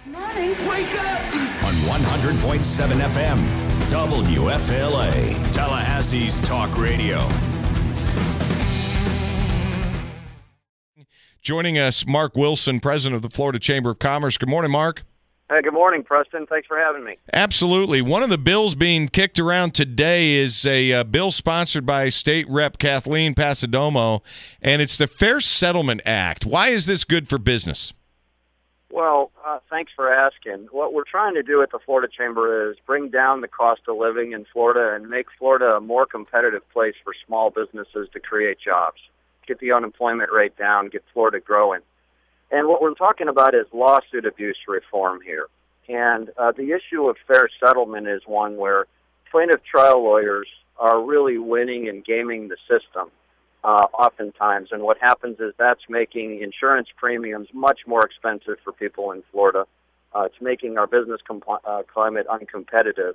Morning. Wake up! On 100.7 FM, WFLA, Tallahassee's Talk Radio. Joining us, Mark Wilson, president of the Florida Chamber of Commerce. Good morning, Mark. Hey, good morning, Preston. Thanks for having me. Absolutely. One of the bills being kicked around today is a bill sponsored by State Rep Kathleen Pasadomo, and it's the Fair Settlement Act. Why is this good for business? Well, thanks for asking. What we're trying to do at the Florida Chamber is bring down the cost of living in Florida and make Florida a more competitive place for small businesses to create jobs, get the unemployment rate down, get Florida growing. And what we're talking about is lawsuit abuse reform here. And the issue of fair settlement is one where plaintiff trial lawyers are really winning and gaming the system oftentimes. And what happens is that's making insurance premiums much more expensive for people in Florida. It's making our business climate uncompetitive.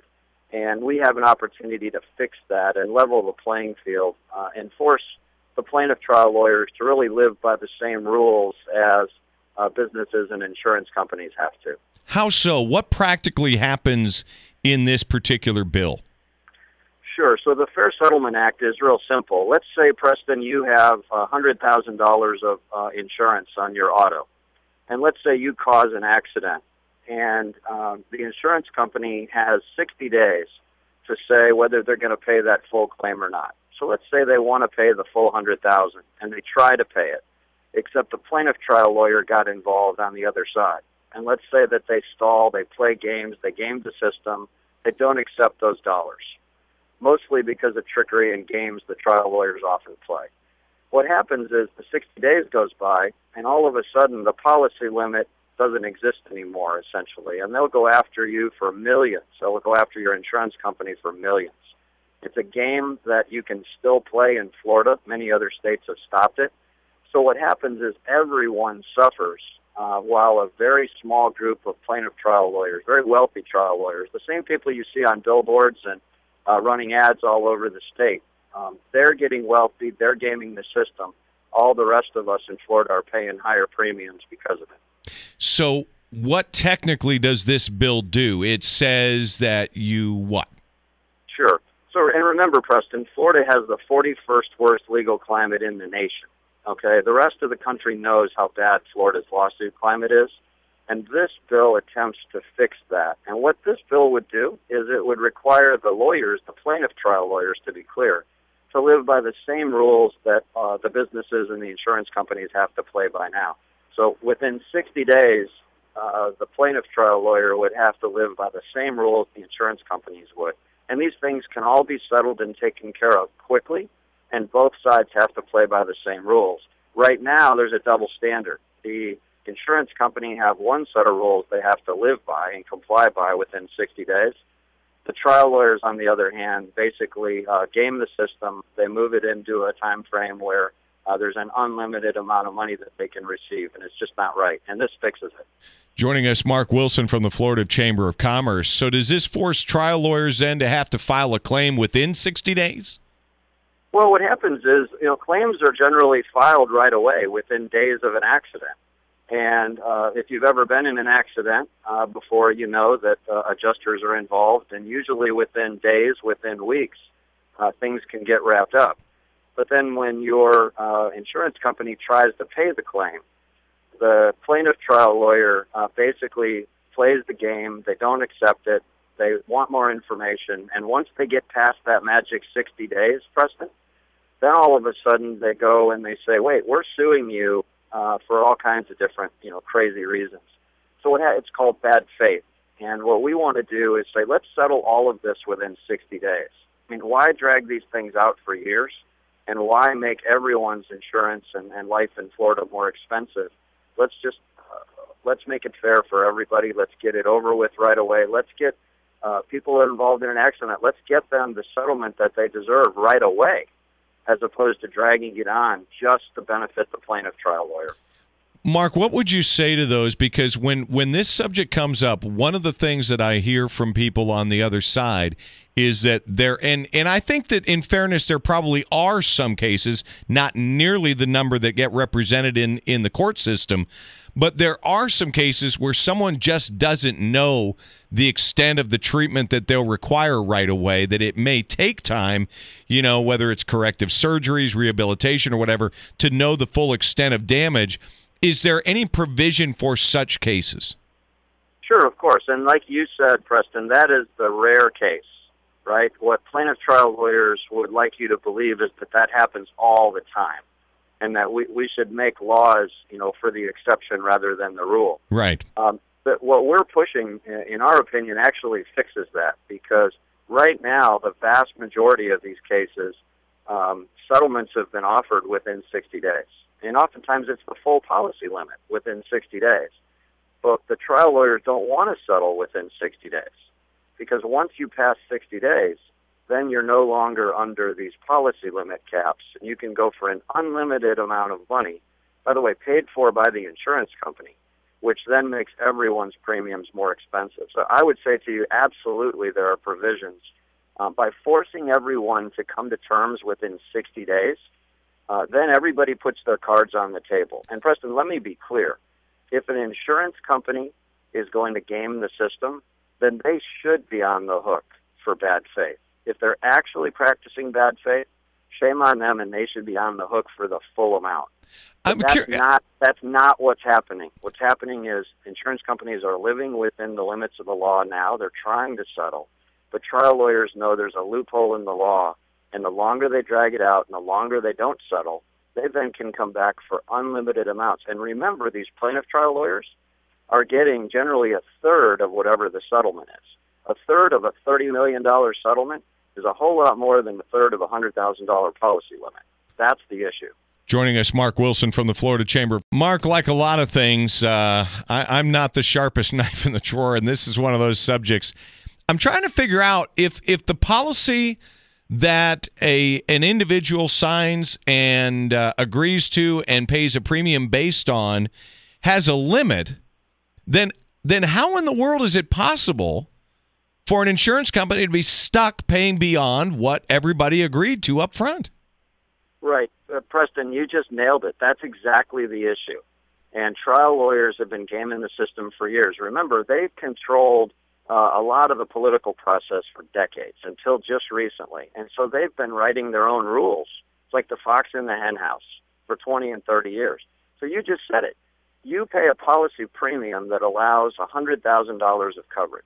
And we have an opportunity to fix that and level the playing field and force the plaintiff trial lawyers to really live by the same rules as businesses and insurance companies have to. How so? What practically happens in this particular bill? Sure. So the Fair Settlement Act is real simple. Let's say, Preston, you have $100,000 of insurance on your auto. And let's say you cause an accident. And the insurance company has 60 days to say whether they're going to pay that full claim or not. So let's say they want to pay the full $100,000, and they try to pay it, except the plaintiff trial lawyer got involved on the other side. And let's say that they stall, they play games, they game the system, they don't accept those dollars, mostly because of trickery and games the trial lawyers often play. What happens is the 60 days goes by, and all of a sudden the policy limit doesn't exist anymore, essentially, and they'll go after you for millions. They'll go after your insurance company for millions. It's a game that you can still play in Florida. Many other states have stopped it. So what happens is everyone suffers, while a very small group of plaintiff trial lawyers, very wealthy trial lawyers, the same people you see on billboards and running ads all over the state, they're getting wealthy, they're gaming the system. All the rest of us in Florida are paying higher premiums because of it. So what technically does this bill do? It says that you what? Sure. So, and remember, Preston, Florida has the 41st worst legal climate in the nation. Okay, the rest of the country knows how bad Florida's lawsuit climate is, and this bill attempts to fix that. And what this bill would do is it would require the lawyers, the plaintiff trial lawyers, to be clear, to live by the same rules that the businesses and the insurance companies have to play by now. So within 60 days, the plaintiff trial lawyer would have to live by the same rules the insurance companies would. And these things can all be settled and taken care of quickly, and both sides have to play by the same rules. Right now, there's a double standard. The insurance company have one set of rules they have to live by and comply by within 60 days. The trial lawyers, on the other hand, basically game the system. They move it into a time frame where there's an unlimited amount of money that they can receive, and it's just not right, and this fixes it. Joining us, Mark Wilson from the Florida Chamber of Commerce. So does this force trial lawyers then to have to file a claim within 60 days? Well, what happens is, claims are generally filed right away within days of an accident. And if you've ever been in an accident before, you know that adjusters are involved, and usually within days, within weeks, things can get wrapped up. But then when your insurance company tries to pay the claim, the plaintiff trial lawyer basically plays the game. They don't accept it. They want more information. And once they get past that magic 60 days, Preston, then all of a sudden they go and they say, wait, we're suing you for all kinds of different, crazy reasons. So it's called bad faith. And what we want to do is say, let's settle all of this within 60 days. I mean, why drag these things out for years? And why make everyone's insurance and life in Florida more expensive? Let's make it fair for everybody. Let's get it over with right away. Let's get people that are involved in an accident. Let's get them the settlement that they deserve right away, as opposed to dragging it on just to benefit the plaintiff trial lawyer. Mark, what would you say to those? Because when this subject comes up, one of the things that I hear from people on the other side is that and I think that in fairness, there probably are some cases, not nearly the number that get represented in the court system, but there are some cases where someone just doesn't know the extent of the treatment that they'll require right away, that it may take time, whether it's corrective surgeries, rehabilitation, or whatever, to know the full extent of damage. Is there any provision for such cases? Sure, of course. And like you said, Preston, that is the rare case, right? What plaintiff trial lawyers would like you to believe is that happens all the time, and that we should make laws, for the exception rather than the rule. Right. But what we're pushing, in our opinion, actually fixes that, because right now the vast majority of these cases, settlements have been offered within 60 days. And oftentimes it's the full policy limit within 60 days. But the trial lawyers don't want to settle within 60 days, because once you pass 60 days, then you're no longer under these policy limit caps. And you can go for an unlimited amount of money, by the way, paid for by the insurance company, which then makes everyone's premiums more expensive. So I would say to you, absolutely, there are provisions. By forcing everyone to come to terms within 60 days, then everybody puts their cards on the table. And Preston, let me be clear. If an insurance company is going to game the system, then they should be on the hook for bad faith. If they're actually practicing bad faith, shame on them, and they should be on the hook for the full amount. That's not what's happening. What's happening is insurance companies are living within the limits of the law now. They're trying to settle. But trial lawyers know there's a loophole in the law, and the longer they drag it out and the longer they don't settle, they then can come back for unlimited amounts. And remember, these plaintiff trial lawyers are getting generally a third of whatever the settlement is. A third of a $30 million settlement is a whole lot more than a third of a $100,000 policy limit. That's the issue. Joining us, Mark Wilson from the Florida Chamber. Mark, like a lot of things, I'm not the sharpest knife in the drawer, and this is one of those subjects. I'm trying to figure out if the policy that an individual signs and agrees to and pays a premium based on has a limit, then how in the world is it possible for an insurance company to be stuck paying beyond what everybody agreed to up front? Right. Preston, you just nailed it. That's exactly the issue. And trial lawyers have been gaming the system for years. Remember, they've controlled a lot of the political process for decades, until just recently. And so they've been writing their own rules. It's like the fox in the hen house for 20 and 30 years. So you just said it. You pay a policy premium that allows $100,000 of coverage.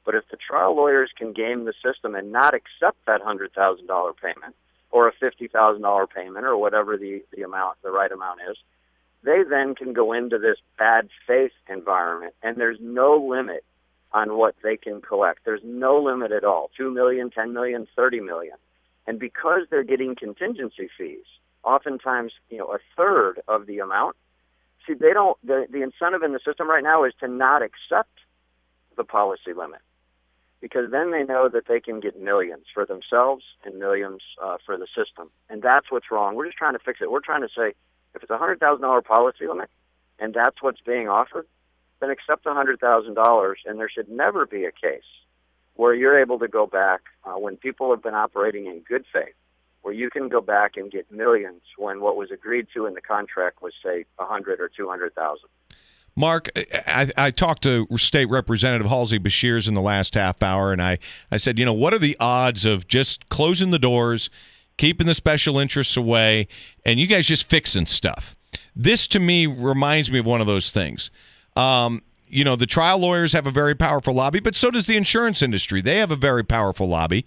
But if the trial lawyers can game the system and not accept that $100,000 payment, or a $50,000 payment, or whatever the right amount is, they then can go into this bad faith environment, and there's no limit on what they can collect. There's no limit at all. $2 million, $10 million, $30 million. And because they're getting contingency fees, oftentimes, a third of the amount, see, they don't, the incentive in the system right now is to not accept the policy limit, because then they know that they can get millions for themselves and millions for the system. And that's what's wrong. We're just trying to fix it. We're trying to say, if it's a $100,000 policy limit and that's what's being offered, then accept $100,000, and there should never be a case where you're able to go back when people have been operating in good faith, where you can go back and get millions when what was agreed to in the contract was, say, $100,000 or $200,000. Mark, I talked to State Representative Halsey Beshears in the last half hour, and I said, what are the odds of just closing the doors, keeping the special interests away, and you guys just fixing stuff? This, to me, reminds me of one of those things. The trial lawyers have a very powerful lobby, but so does the insurance industry. They have a very powerful lobby.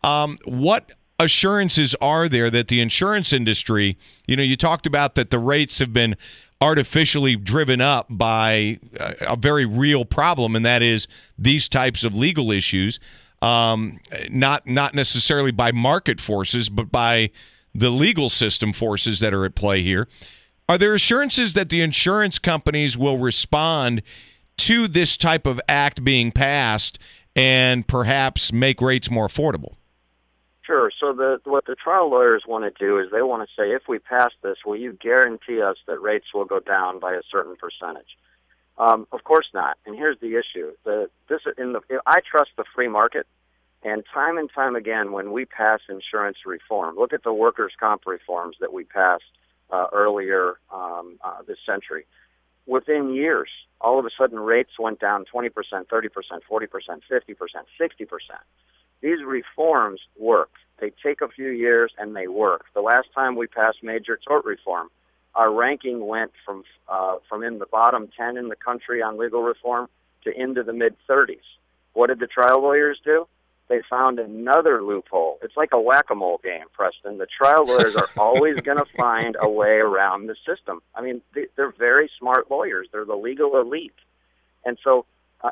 What assurances are there that the insurance industry, you talked about that the rates have been artificially driven up by a very real problem, and that is these types of legal issues, not necessarily by market forces, but by the legal system forces that are at play here. Are there assurances that the insurance companies will respond to this type of act being passed and perhaps make rates more affordable? Sure. So what the trial lawyers want to do is they want to say, if we pass this, will you guarantee us that rates will go down by a certain percentage? Of course not. And here's the issue: I trust the free market, and time again, when we pass insurance reform, look at the workers' comp reforms that we passed earlier this century. Within years, all of a sudden, rates went down 20%, 30%, 40%, 50%, 60%. These reforms work. They take a few years, and they work. The last time we passed major tort reform, our ranking went from in the bottom 10 in the country on legal reform to into the mid-30s. What did the trial lawyers do? They found another loophole. It's like a whack-a-mole game, Preston. The trial lawyers are always going to find a way around the system. I mean, they're very smart lawyers. They're the legal elite. And so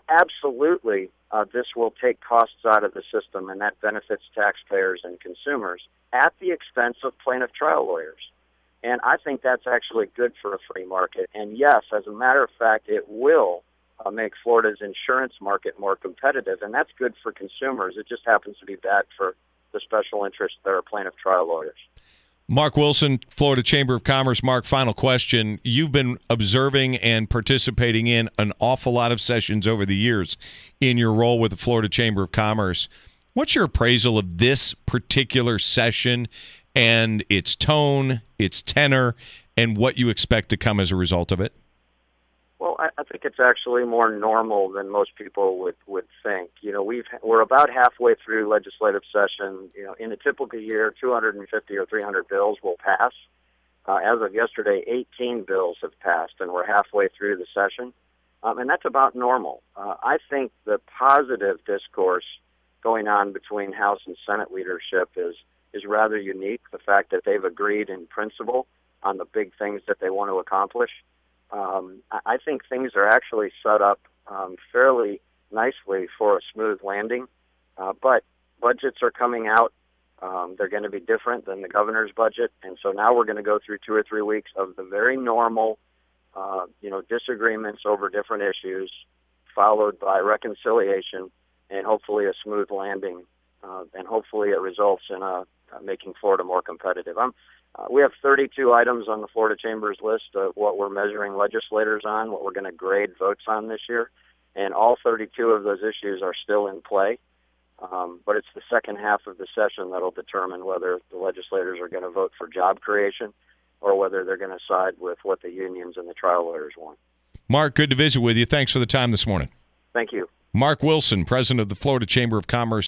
absolutely, this will take costs out of the system, and that benefits taxpayers and consumers at the expense of plaintiff trial lawyers. And I think that's actually good for a free market. And yes, as a matter of fact, it will make Florida's insurance market more competitive, and that's good for consumers. It just happens to be bad for the special interests that are plaintiff trial lawyers. Mark Wilson, Florida Chamber of Commerce. Mark, final question. You've been observing and participating in an awful lot of sessions over the years in your role with the Florida Chamber of Commerce. What's your appraisal of this particular session and its tone, its tenor, and what you expect to come as a result of it? Well, I think it's actually more normal than most people would think. You know, we're about halfway through legislative session. You know, in a typical year, 250 or 300 bills will pass. As of yesterday, 18 bills have passed, and we're halfway through the session. And that's about normal. I think the positive discourse going on between House and Senate leadership is rather unique. The fact that they've agreed in principle on the big things that they want to accomplish. I think things are actually set up fairly nicely for a smooth landing, but budgets are coming out. They're going to be different than the governor's budget, and so now we're going to go through 2 or 3 weeks of the very normal, disagreements over different issues, followed by reconciliation and hopefully a smooth landing, and hopefully it results in making Florida more competitive. We have 32 items on the Florida Chamber's list of what we're measuring legislators on, what we're going to grade votes on this year, and all 32 of those issues are still in play. But it's the second half of the session that will determine whether the legislators are going to vote for job creation or whether they're going to side with what the unions and the trial lawyers want. Mark, good to visit with you. Thanks for the time this morning. Thank you. Mark Wilson, president of the Florida Chamber of Commerce.